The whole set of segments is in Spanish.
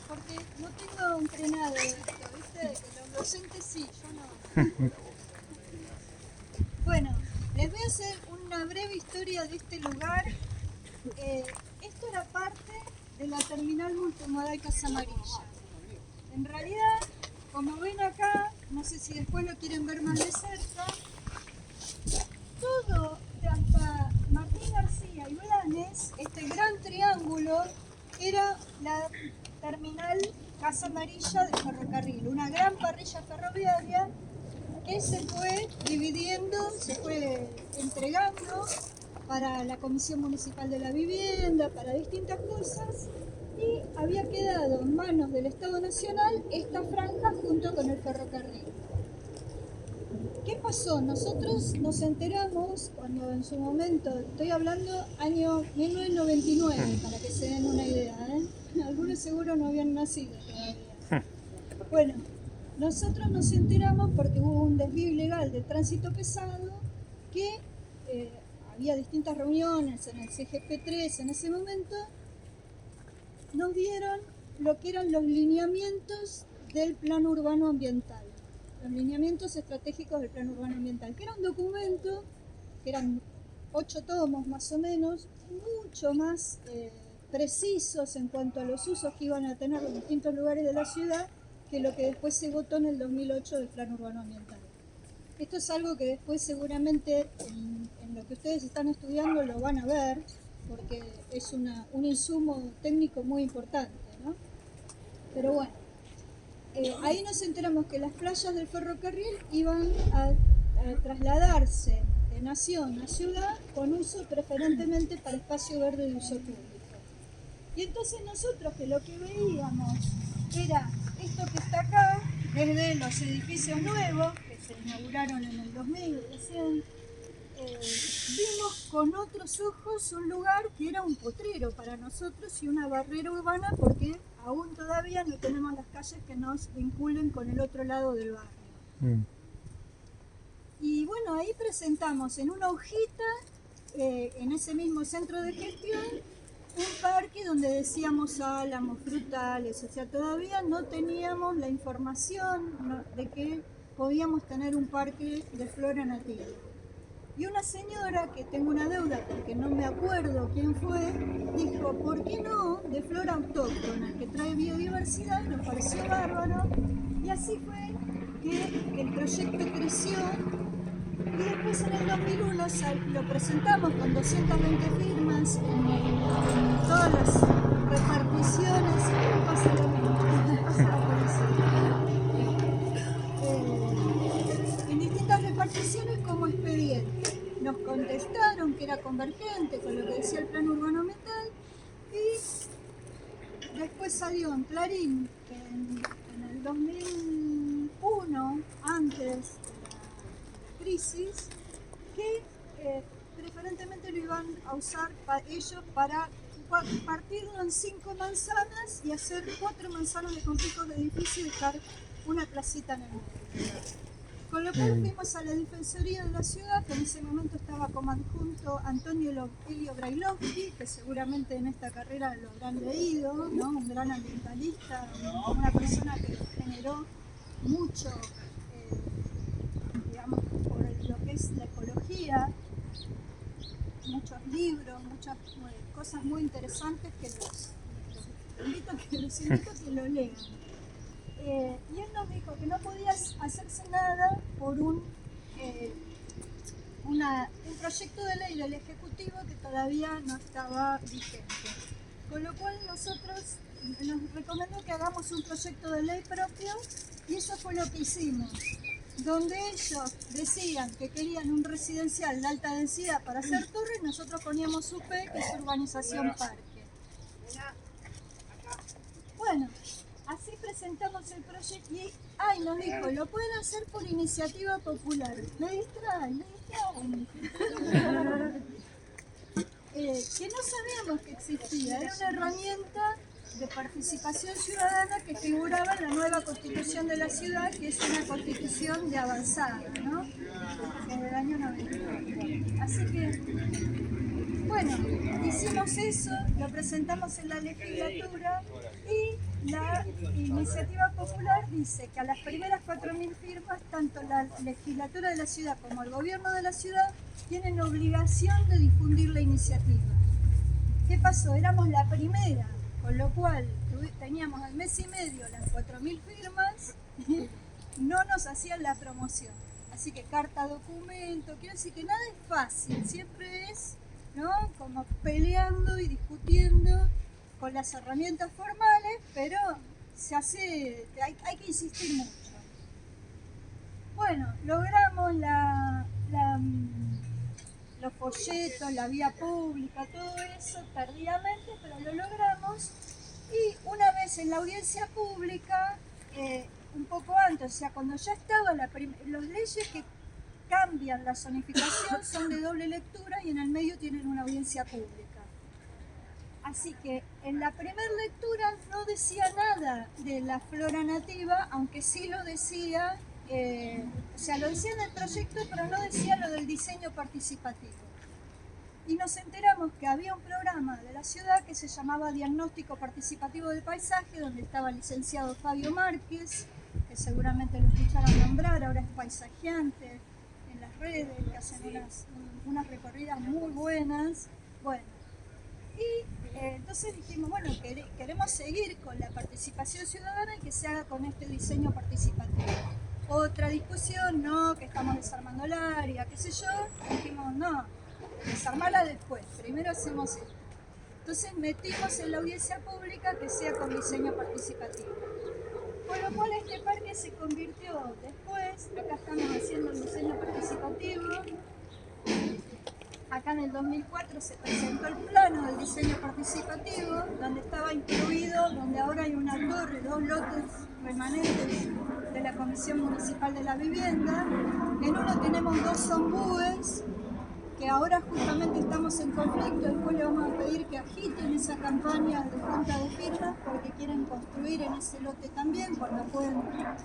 Porque no tengo entrenado esto, ¿viste? Que los docentes sí, yo no. Bueno, les voy a hacer una breve historia de este lugar. Esto era parte de la terminal multimodal Casa Amarilla. En realidad, como ven acá, no sé si después lo quieren ver más de cerca, todo hasta Martín García y Blanes, este gran triángulo, era la terminal Casa Amarilla de ferrocarril, una gran parrilla ferroviaria que se fue dividiendo, se fue entregando para la Comisión Municipal de la Vivienda, para distintas cosas, y había quedado en manos del Estado Nacional esta franja junto con el ferrocarril. ¿Qué pasó? Nosotros nos enteramos cuando en su momento, estoy hablando año 1999, para que se den una idea, ¿eh? Algunos seguro no habían nacido todavía. Bueno, nosotros nos enteramos porque hubo un desvío ilegal de tránsito pesado que había distintas reuniones en el CGP3 en ese momento, nos dieron lo que eran los lineamientos del Plan Urbano Ambiental, los lineamientos estratégicos del Plan Urbano Ambiental, que era un documento, que eran 8 tomos más o menos, mucho más precisos en cuanto a los usos que iban a tener los distintos lugares de la ciudad que lo que después se votó en el 2008 del Plan Urbano Ambiental. Esto es algo que después seguramente en lo que ustedes están estudiando lo van a ver, porque es un insumo técnico muy importante, ¿no? Pero bueno, ahí nos enteramos que las playas del ferrocarril iban a trasladarse de nación a ciudad con uso preferentemente para espacio verde de uso público. Y entonces nosotros que lo que veíamos era esto que está acá, desde los edificios nuevos, que se inauguraron en el 2000 recién, vimos con otros ojos un lugar que era un potrero para nosotros y una barrera urbana porque aún todavía no tenemos las calles que nos vinculen con el otro lado del barrio. Y bueno, ahí presentamos en una hojita, en ese mismo centro de gestión, un parque donde decíamos álamos, frutales, o sea, todavía no teníamos la información de que podíamos tener un parque de flora nativa. Y una señora, que tengo una deuda porque no me acuerdo quién fue, dijo, ¿por qué no de flora autóctona, que trae biodiversidad? Nos pareció bárbaro, y así fue que el proyecto creció. Y después en el 2001 lo presentamos con 220 firmas en todas las reparticiones. ¿Qué pasa lo mismo? Pasa la policía. En distintas reparticiones como expediente. Nos contestaron que era convergente con lo que decía el Plan Urbano Ambiental y después salió en Clarín en el 2001, antes crisis, que preferentemente lo iban a usar ellos para partirlo en 5 manzanas y hacer 4 manzanas de complejos de edificio y dejar una placita en el medio. Con lo cual fuimos a la Defensoría de la Ciudad, que en ese momento estaba como adjunto Antonio Elio Brailovsky, que seguramente en esta carrera lo habrán leído, ¿no? Un gran ambientalista, una persona que generó mucho por lo que es la ecología, muchos libros, muchas cosas muy interesantes que los invito a que lo lean. Y él nos dijo que no podía hacerse nada por un proyecto de ley del Ejecutivo que todavía no estaba vigente. Con lo cual nosotros nos recomendó que hagamos un proyecto de ley propio y eso fue lo que hicimos. Donde ellos decían que querían un residencial de alta densidad para hacer torres, nosotros poníamos UP, que es urbanización parque. Bueno, así presentamos el proyecto y nos dijo, lo pueden hacer por iniciativa popular. Me distraen. Que no sabíamos que existía, era una herramienta de participación ciudadana que figuraba en la nueva constitución de la ciudad, que es una constitución de avanzada, ¿no? Del año 90. Así que, bueno, hicimos eso, lo presentamos en la legislatura y la iniciativa popular dice que a las primeras 4.000 firmas, tanto la legislatura de la ciudad como el gobierno de la ciudad tienen obligación de difundir la iniciativa. ¿Qué pasó? Éramos la primera, con lo cual teníamos al mes y medio las 4.000 firmas y no nos hacían la promoción. Así que carta documento, quiero decir que nada es fácil, siempre es, ¿no?, como peleando y discutiendo con las herramientas formales, pero se hace, hay que insistir mucho. Bueno, logramos los folletos, la vía pública, todo eso tardíamente, pero lo logramos. Y una vez en la audiencia pública, un poco antes, o sea, cuando ya estaba los leyes que cambian la zonificación son de doble lectura y en el medio tienen una audiencia pública. Así que en la primera lectura no decía nada de la flora nativa, aunque sí lo decía, o sea, lo decía en el proyecto, pero no decía lo del diseño participativo. Y nos enteramos que había un programa de la ciudad que se llamaba Diagnóstico Participativo del Paisaje, donde estaba el licenciado Fabio Márquez, que seguramente lo escucharon nombrar, ahora es paisajeante en las redes, que hacen unas recorridas muy buenas. Bueno, y entonces dijimos, bueno, queremos seguir con la participación ciudadana y que se haga con este diseño participativo. Otra discusión, no, que estamos desarmando el área, qué sé yo, dijimos, no, desarmarla después, primero hacemos esto. Entonces metimos en la audiencia pública que sea con diseño participativo. Con lo cual este parque se convirtió después, acá estamos haciendo el diseño participativo, acá en el 2004 se presentó el plano del diseño participativo, donde estaba incluido, donde ahora hay una torre, 2 lotes remanentes de la Comisión Municipal de la Vivienda. En uno tenemos 2 ombúes, que ahora justamente estamos en conflicto, después le vamos a pedir que agiten esa campaña de junta de firmas porque quieren construir en ese lote también, cuando pueden.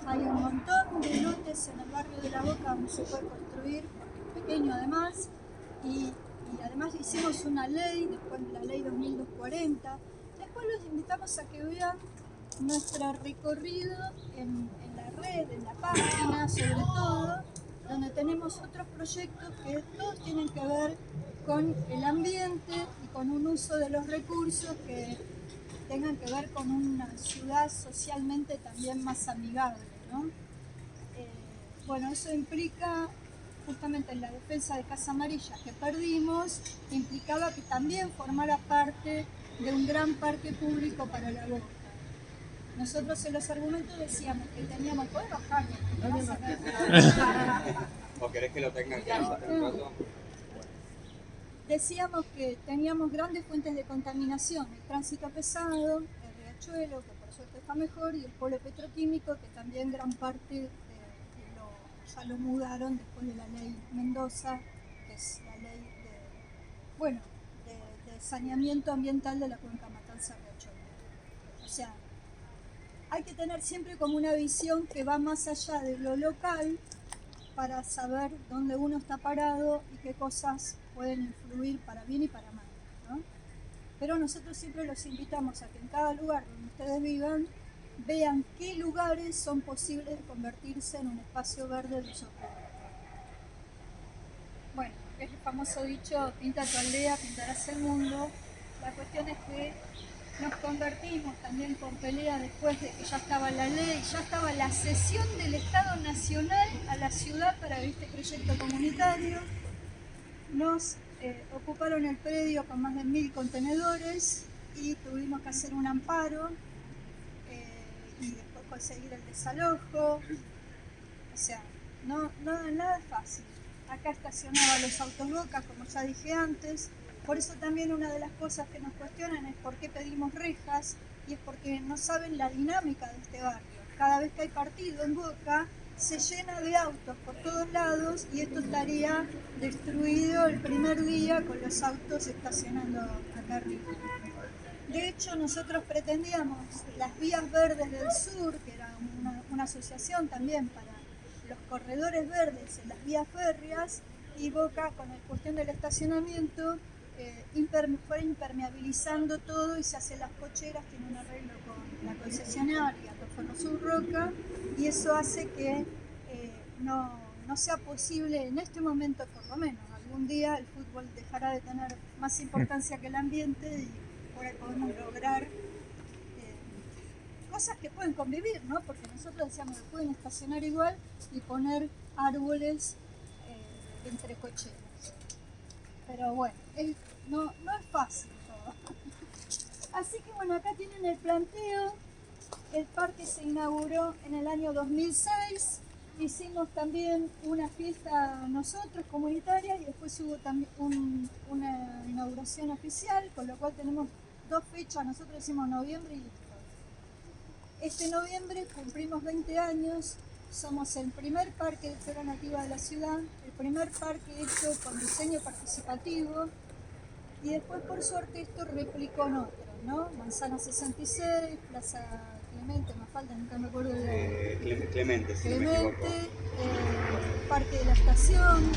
Hay un montón de lotes en el barrio de La Boca donde se puede construir, pequeño además, y además hicimos una ley, después la ley 2240. Después los invitamos a que vean nuestro recorrido en la red, en la página, sobre todo, donde tenemos otros proyectos que todos tienen que ver con el ambiente y con un uso de los recursos que tengan que ver con una ciudad socialmente también más amigable, ¿no? Bueno, eso implica justamente en la defensa de Casa Amarilla que perdimos, implicaba que también formara parte de un gran parque público para La Boca. Nosotros en los argumentos decíamos que teníamos... ¿Puedes bajar? ¿O querés que lo tengan que un rato? Decíamos que teníamos grandes fuentes de contaminación, el tránsito pesado, el riachuelo, que por suerte está mejor, y el polo petroquímico, que también gran parte ya lo mudaron después de la ley Mendoza, que es la ley de saneamiento ambiental de la cuenca Matanza-Riachuelo. O sea, hay que tener siempre como una visión que va más allá de lo local para saber dónde uno está parado y qué cosas pueden influir para bien y para mal, ¿no? Pero nosotros siempre los invitamos a que en cada lugar donde ustedes vivan vean qué lugares son posibles de convertirse en un espacio verde de uso público. Bueno, es el famoso dicho, pinta tu aldea, pintarás el mundo. La cuestión es que nos convertimos también con pelea después de que ya estaba la ley, ya estaba la cesión del Estado Nacional a la ciudad para este proyecto comunitario. Nos ocuparon el predio con más de 1000 contenedores y tuvimos que hacer un amparo y después conseguir el desalojo. O sea, nada fácil. Acá estacionaban los autos Boca, como ya dije antes. Por eso también una de las cosas que nos cuestionan es por qué pedimos rejas, y es porque no saben la dinámica de este barrio. Cada vez que hay partido en Boca, se llena de autos por todos lados y esto estaría destruido el primer día con los autos estacionando acá arriba. De hecho, nosotros pretendíamos las vías verdes del sur, que era una asociación también para los corredores verdes en las vías férreas, y Boca, con la cuestión del estacionamiento, fue impermeabilizando todo y se hacen las cocheras, tiene un arreglo con la concesionaria, que Ferrosur Roca, y eso hace que no sea posible en este momento, por lo menos. Algún día el fútbol dejará de tener más importancia que el ambiente y por ahí podemos lograr cosas que pueden convivir, ¿no? Porque nosotros decíamos que pueden estacionar igual y poner árboles entre cocheras. Pero bueno, no es fácil todo. Así que bueno, acá tienen el planteo. El parque se inauguró en el año 2006. Hicimos también una fiesta nosotros, comunitaria, y después hubo también una inauguración oficial, con lo cual tenemos 2 fechas. Nosotros decimos noviembre y octubre. Este noviembre cumplimos 20 años. Somos el primer parque de flora nativa de la ciudad, el primer parque hecho con diseño participativo, y después por suerte esto replicó en otros, ¿no? Manzana 66, Plaza Clemente, Mafalda, nunca me acuerdo de Clemente, si no me equivoco. Clemente, Parque de la Estación.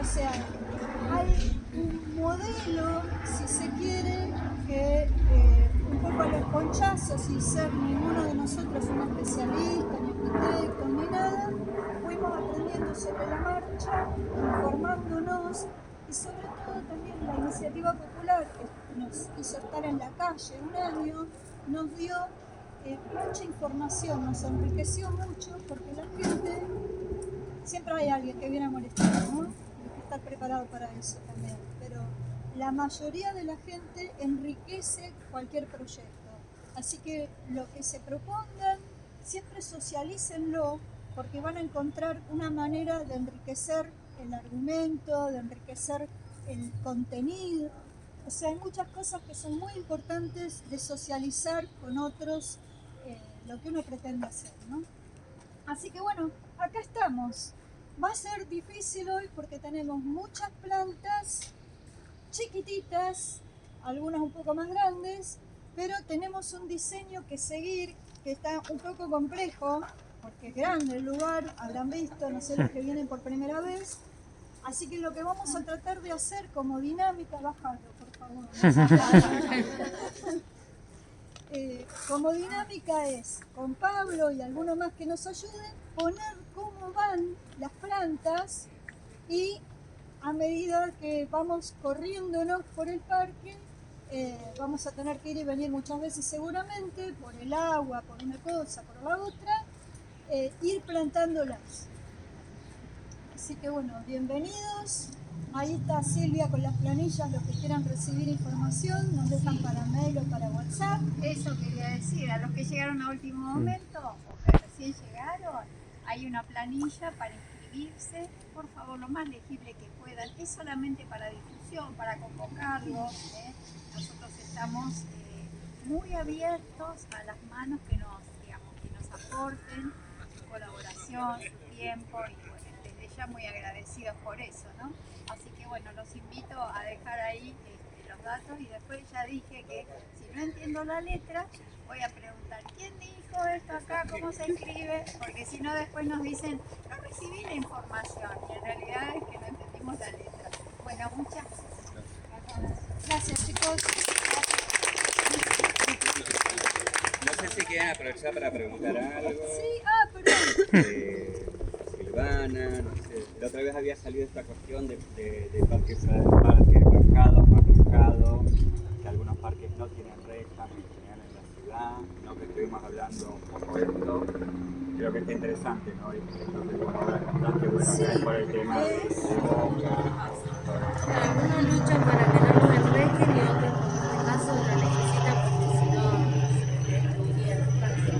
O sea, hay un modelo, si se quiere, que un poco a los ponchazos, sin ser ninguno de nosotros un especialista, ni arquitectos, ni nada, fuimos aprendiendo sobre la marcha, informándonos, y sobre todo también la iniciativa popular que nos hizo estar en la calle un año, nos dio mucha información, nos enriqueció mucho, porque la gente, siempre hay alguien que viene a molestar, ¿no? Hay que estar preparado para eso también, pero la mayoría de la gente enriquece cualquier proyecto. Así que lo que se propongan, siempre socialícenlo, porque van a encontrar una manera de enriquecer el argumento, de enriquecer el contenido. O sea, hay muchas cosas que son muy importantes de socializar con otros lo que uno pretende hacer, ¿no? Así que bueno, acá estamos. Va a ser difícil hoy porque tenemos muchas plantas chiquititas, algunas un poco más grandes, pero tenemos un diseño que seguir que está un poco complejo, porque es grande el lugar, habrán visto, no sé, los que vienen por primera vez. Así que lo que vamos a tratar de hacer como dinámica, bájalo por favor. Como dinámica es, con Pablo y alguno más que nos ayuden, poner cómo van las plantas, y a medida que vamos corriéndonos por el parque, vamos a tener que ir y venir muchas veces seguramente, por el agua, por una cosa, por la otra, ir plantándolas. Así que bueno, bienvenidos. Ahí está Silvia con las planillas, los que quieran recibir información, nos dejan para mail o para WhatsApp. Eso quería decir, a los que llegaron a último momento o que recién llegaron, hay una planilla para inscribirse, por favor, lo más legible que puedan. Es solamente para difusión, para convocarlos. Nosotros estamos muy abiertos a las manos que nos aporten su colaboración, su tiempo, y bueno, desde ya muy agradecidos por eso, ¿no? Así que bueno, los invito a dejar ahí los datos, y después ya dije que si no entiendo la letra, voy a preguntar ¿quién dijo esto acá? ¿Cómo se escribe? Porque si no después nos dicen no recibí la información, y en realidad es que no entendimos la letra. Bueno, muchas gracias. Gracias, chicos. No sé si quieren aprovechar para preguntar algo. Sí, perdón. Silvana, no sé. La otra vez había salido esta cuestión de parques marcados, no marcados, que algunos parques no tienen rejas en general en la ciudad, no, que estuvimos hablando un poco de esto. Creo que está interesante, ¿no? Entonces, bueno, ahora contaste, bueno, Sí, por el tema de Boca. Algunos luchan para que no lo enrejen y otros, como en este caso, lo necesitan porque si no se destruiría el espacio.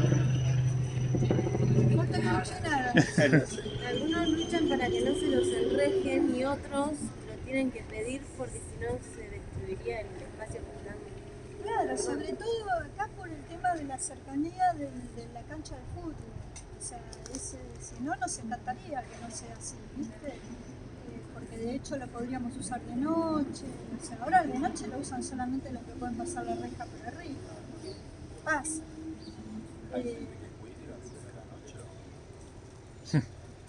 no te escuché nada. No sé. Algunos luchan para que no se los enrejen y otros lo tienen que pedir porque si no se destruiría el espacio flotante. Claro, sobre todo acá por el tema de la cercanía de la cancha de fútbol. O sea, si no, nos encantaría que no sea así, ¿viste? Porque de hecho lo podríamos usar de noche. O sea, ahora de noche lo usan solamente los que pueden pasar la reja por arriba. Pasa.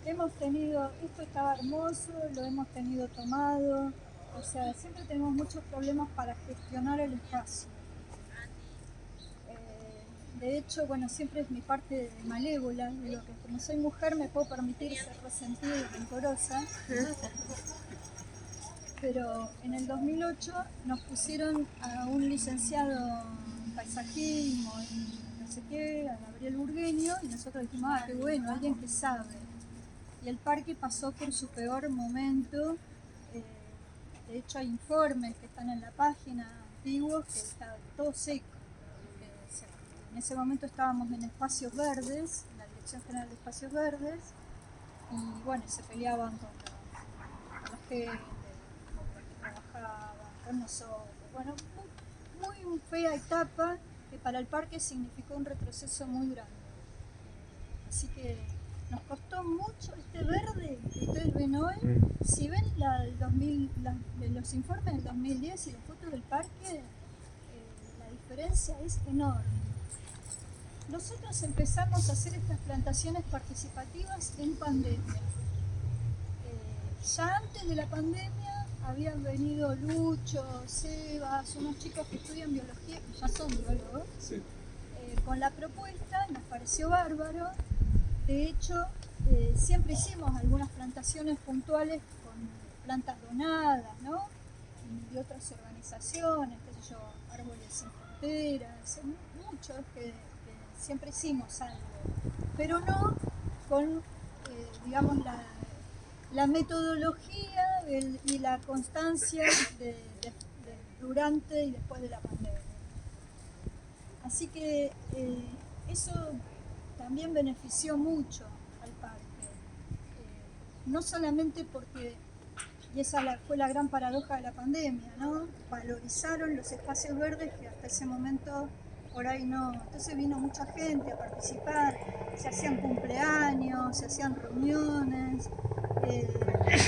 Hemos tenido, esto estaba hermoso, lo hemos tenido tomado. O sea, siempre tenemos muchos problemas para gestionar el espacio. De hecho, bueno, siempre es mi parte malévola, digo que como soy mujer me puedo permitir ser resentida y rencorosa. Pero en el 2008 nos pusieron a un licenciado en paisajismo y no sé qué, a Gabriel Burgueño, y nosotros dijimos, ah, qué bueno, alguien que sabe. Y el parque pasó por su peor momento. De hecho, hay informes que están en la página antiguos que está todo seco. En ese momento estábamos en espacios verdes, en la Dirección General de Espacios Verdes, y bueno, se peleaban con la gente, con los que trabajaban, con nosotros. Bueno, muy fea etapa que para el parque significó un retroceso muy grande. Así que nos costó mucho este verde que ustedes ven hoy. Si ven los informes del 2010 y las fotos del parque, la diferencia es enorme. Nosotros empezamos a hacer estas plantaciones participativas en pandemia. Ya antes de la pandemia habían venido Lucho, Sebas, unos chicos que estudian biología, que ya son biólogos, sí. Con la propuesta, nos pareció bárbaro. De hecho, siempre hicimos algunas plantaciones puntuales con plantas donadas, ¿no? Y de otras organizaciones, qué sé yo, Árboles Sin Fronteras, muchos que siempre hicimos algo, pero no con, digamos, la metodología y la constancia durante y después de la pandemia. Así que eso también benefició mucho al parque, no solamente porque, y esa fue la gran paradoja de la pandemia, ¿no? Valorizaron los espacios verdes que hasta ese momento por ahí no. Entonces vino mucha gente a participar, se hacían cumpleaños, se hacían reuniones,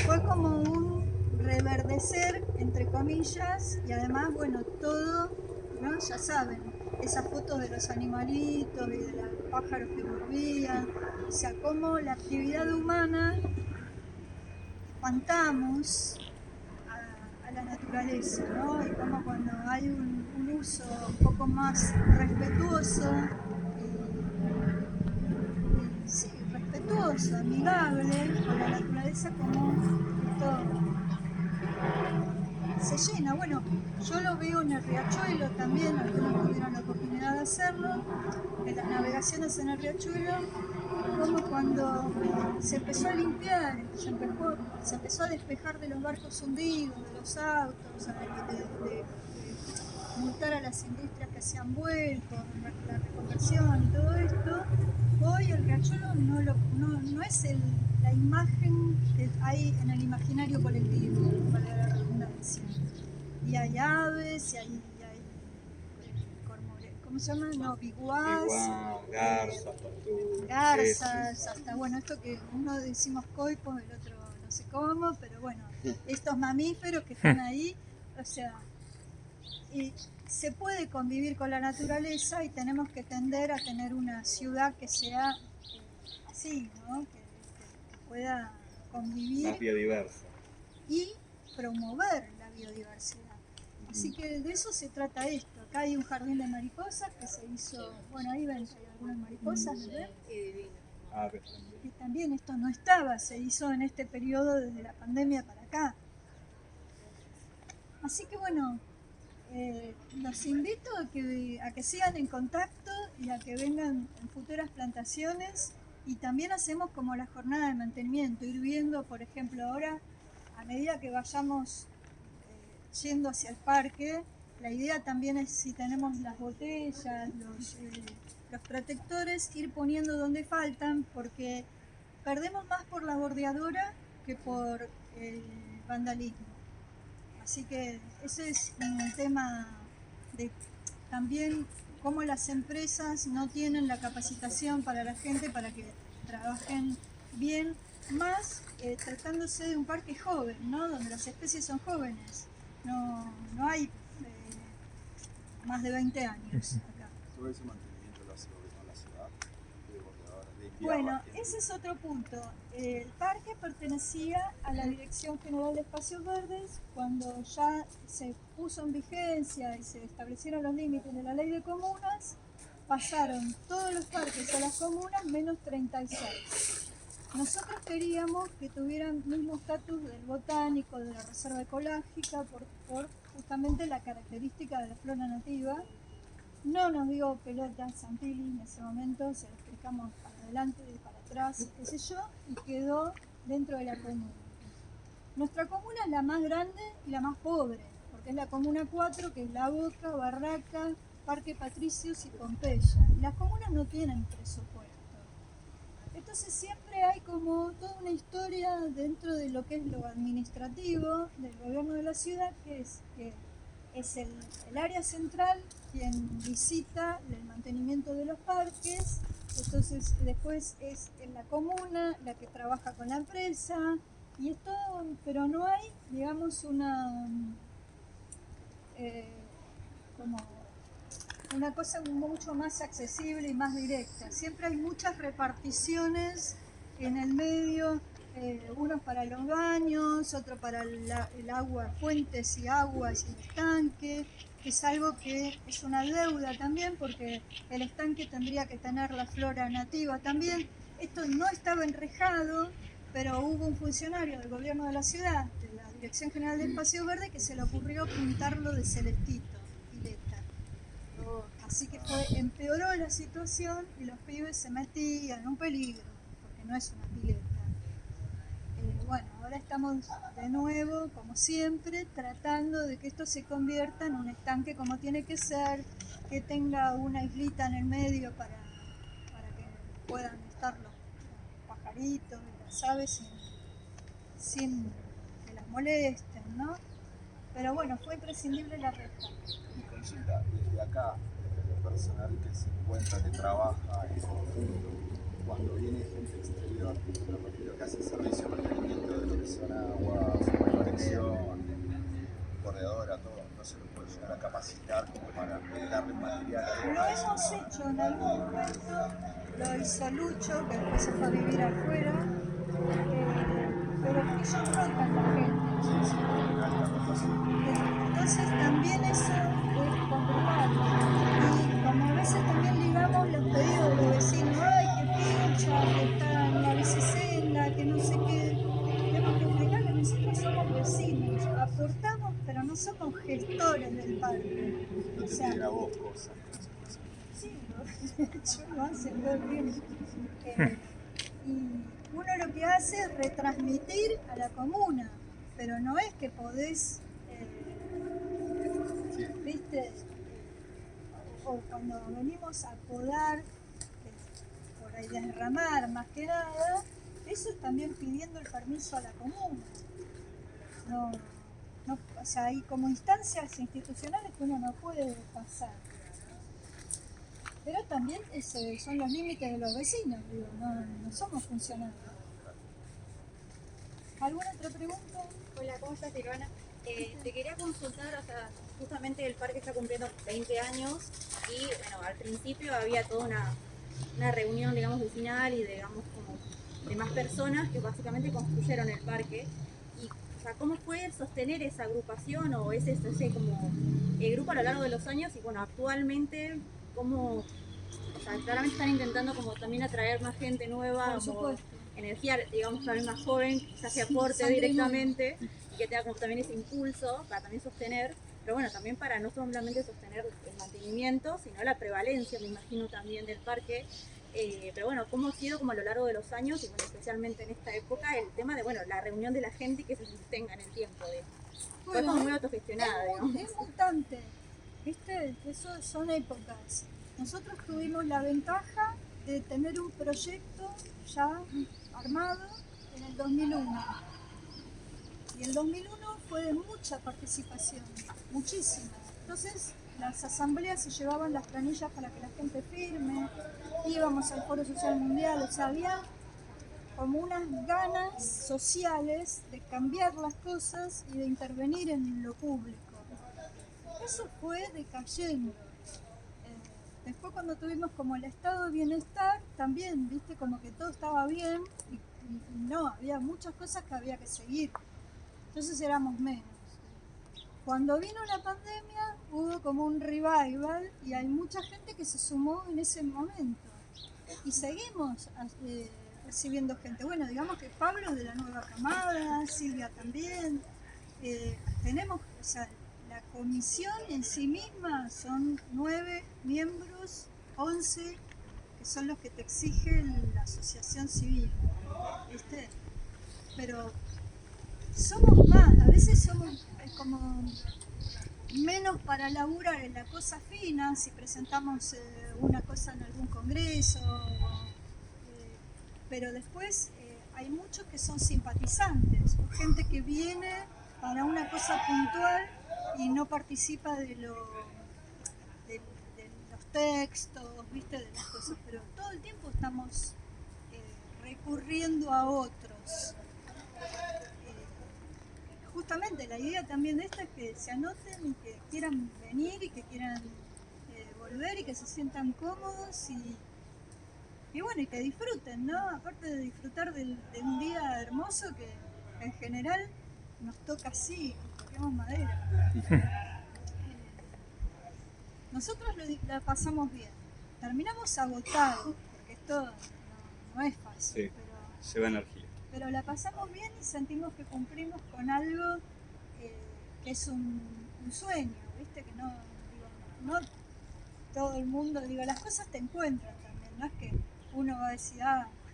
fue como un reverdecer, entre comillas, y además, bueno, todo, ¿no? Ya saben, esas fotos de los animalitos y de los pájaros que volvían, o sea, cómo la actividad humana espantamos a la naturaleza, ¿no? Y como cuando hay un uso un poco más respetuoso, sí, respetuoso, amigable con la naturaleza, como esto se llena. Bueno, yo lo veo en el riachuelo también, algunos tuvieron la oportunidad de hacerlo, en las navegaciones en el riachuelo, como cuando se empezó a limpiar, se empezó a despejar de los barcos hundidos, de los autos, de multar a las industrias que hacían vuelcos, la reconversión y todo esto. Hoy el riachuelo no es la imagen que hay en el imaginario colectivo, para la redundancia. Y hay aves, y hay ¿cómo se llama? No, biguás, garzas, tortugas. Garzas, sí. Hasta, bueno, esto que uno decimos coipos, el otro no sé cómo, pero bueno, estos mamíferos que están ahí, o sea, y se puede convivir con la naturaleza y tenemos que tender a tener una ciudad que sea así, ¿no? Que pueda convivir. Más biodiversa. Y promover la biodiversidad. Así que de eso se trata esto. Acá hay un jardín de mariposas que se hizo, bueno, ahí ven, hay algunas mariposas, ¿verdad? Que también esto no estaba, se hizo en este periodo desde la pandemia para acá. Así que bueno, los invito a que sigan en contacto y a que vengan en futuras plantaciones, y también hacemos como la jornada de mantenimiento, ir viendo, por ejemplo, ahora a medida que vayamos yendo hacia el parque, la idea también es, si tenemos las botellas, los protectores, ir poniendo donde faltan, porque perdemos más por la bordeadora que por el vandalismo. Así que ese es un tema de también cómo las empresas no tienen la capacitación para la gente para que trabajen bien, más tratándose de un parque joven, ¿no? Donde las especies son jóvenes. No hay más de 20 años acá. ¿Sobre ese mantenimiento lo hace la ciudad? Bueno, ese es otro punto. El parque pertenecía a la Dirección General de Espacios Verdes. Cuando ya se puso en vigencia y se establecieron los límites de la Ley de Comunas, pasaron todos los parques a las comunas menos 36. Nosotros queríamos que tuvieran el mismo estatus del botánico, de la reserva ecológica, por justamente la característica de la flora nativa. No nos dio pelota Santilli en ese momento, se lo explicamos para adelante y para atrás, qué sé yo, y quedó dentro de la comuna. Nuestra comuna es la más grande y la más pobre, porque es la comuna 4, que es La Boca, Barraca, Parque Patricios y Pompeya. Y las comunas no tienen presupuesto. Entonces siempre hay como toda una historia dentro de lo que es lo administrativo del gobierno de la ciudad, que es el área central quien visita el mantenimiento de los parques. Entonces después es en la comuna la que trabaja con la empresa y es todo, pero no hay, digamos, como una cosa mucho más accesible y más directa. Siempre hay muchas reparticiones en el medio, unos para los baños, otro para el agua, fuentes y aguas y estanque, que es algo que es una deuda también, porque el estanque tendría que tener la flora nativa también. Esto no estaba enrejado, pero hubo un funcionario del gobierno de la ciudad, de la Dirección General de Espacio Verde, que se le ocurrió pintarlo de celestito, pileta. Así que empeoró la situación y los pibes se metían en un peligro, porque no es una pileta. Bueno, ahora estamos de nuevo, como siempre, tratando de que esto se convierta en un estanque como tiene que ser, que tenga una islita en el medio para que puedan estar los pajaritos y las aves sin que las molesten, ¿no? Pero bueno, fue imprescindible la resta. Y consulta, desde acá, desde el personal que se encuentra, que trabaja en conjunto, cuando viene gente exterior, me refiero que hace servicio, mantenimiento de lo que son aguas, conexión, corredora, todo, no se lo puede llegar a capacitar como para darle material a Lo hemos hecho en algún momento, lo hizo Lucho, que después se fue a vivir afuera, pero ellos rotan la gente. Entonces también eso es complicado. Y como a veces también ligamos los pedidos de los vecinos, ay, que pincha, que está en la bicicenda, que no sé qué. Tenemos que explicar que nosotros somos vecinos, aportamos, pero no somos gestores del parque. No te piden a vos cosas. Sí, de hecho lo hacen todo el tiempo. Y uno lo que hace es retransmitir a la comuna, pero no es que podés, ¿viste? O cuando venimos a podar, por ahí derramar más que nada, eso es también pidiendo el permiso a la comuna. No, o sea, hay como instancias institucionales que uno no puede pasar. Pero también son los límites de los vecinos, digo, no somos funcionarios. ¿Alguna otra pregunta? Hola, ¿cómo estás, Silvana? Te quería consultar, o sea, justamente el parque está cumpliendo 20 años y, bueno, al principio había toda una reunión, digamos, vecinal y, digamos, como de más personas que básicamente construyeron el parque. Y, o sea, ¿cómo fue sostener esa agrupación o ese como el grupo a lo largo de los años? Y, bueno, actualmente, ¿cómo...? O sea, claramente están intentando como también atraer más gente nueva, Por supuesto. Energía, digamos, también más joven, quizás se aporte directamente y que tenga como también ese impulso para también sostener, pero bueno, también para no solamente sostener el mantenimiento, sino la prevalencia, me imagino, también del parque. Pero bueno, ¿cómo ha sido como a lo largo de los años y bueno, especialmente en esta época el tema de, bueno, la reunión de la gente y que se sostenga en el tiempo? Fue como muy autogestionada, digamos. Es mutante, ¿viste? Eso son épocas. Nosotros tuvimos la ventaja de tener un proyecto ya armado en el 2001. Y el 2001 fue de mucha participación, muchísima. Entonces, las asambleas se llevaban las planillas para que la gente firme, íbamos al Foro Social Mundial, o sea, había como unas ganas sociales de cambiar las cosas y de intervenir en lo público. Eso fue decayendo. Después cuando tuvimos como el estado de bienestar, también, viste, como que todo estaba bien y no, había muchas cosas que había que seguir. Entonces éramos menos. Cuando vino la pandemia hubo como un revival y hay mucha gente que se sumó en ese momento. Y seguimos recibiendo gente. Bueno, digamos que Pablo es de la nueva camada, Silvia también. Tenemos, o sea, la comisión en sí misma son 9 miembros, 11 que son los que te exige la asociación civil, ¿viste? Pero somos más, a veces somos como menos para laburar en la cosa fina, si presentamos una cosa en algún congreso, pero después hay muchos que son simpatizantes, o gente que viene para una cosa puntual y no participa de los textos, ¿viste? De las cosas, pero todo el tiempo estamos recurriendo a otros. Justamente la idea también de esta es que se anoten y que quieran venir y que quieran volver y que se sientan cómodos y bueno, y que disfruten, ¿no? Aparte de disfrutar de un día hermoso que en general nos toca así, toquemos madera. Nosotros la pasamos bien, terminamos agotados, porque esto no es fácil, sí, lleva energía. Pero la pasamos bien y sentimos que cumplimos con algo que es un sueño, ¿viste? Que no todo el mundo, las cosas te encuentran también, no es que uno va a decir,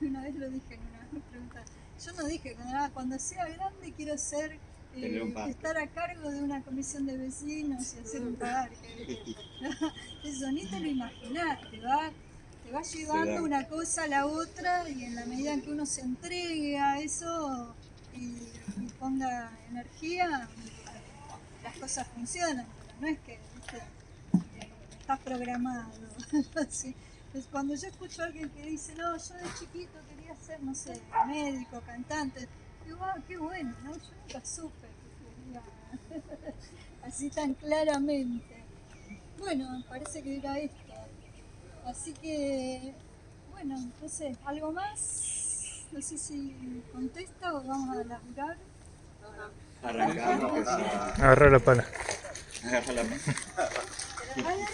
una vez lo dije en una pregunta, yo no dije, cuando sea grande quiero ser, estar a cargo de una comisión de vecinos y hacer un parque. Eso ni te lo imaginás, te va llevando una cosa a la otra y en la medida en que uno se entregue a eso y ponga energía, las cosas funcionan, pero no es que, ¿viste? Estás programado. Sí. Pues cuando yo escucho a alguien que dice, no, yo de chiquito quería ser, no sé, médico, cantante, digo, qué bueno, ¿no? Yo nunca supe que quería así tan claramente. Bueno, parece que era esto. Así que, bueno, no sé, ¿algo más? No sé si contesta o vamos a laburar. Arrancamos. Agarra la pala. Agarra la pala.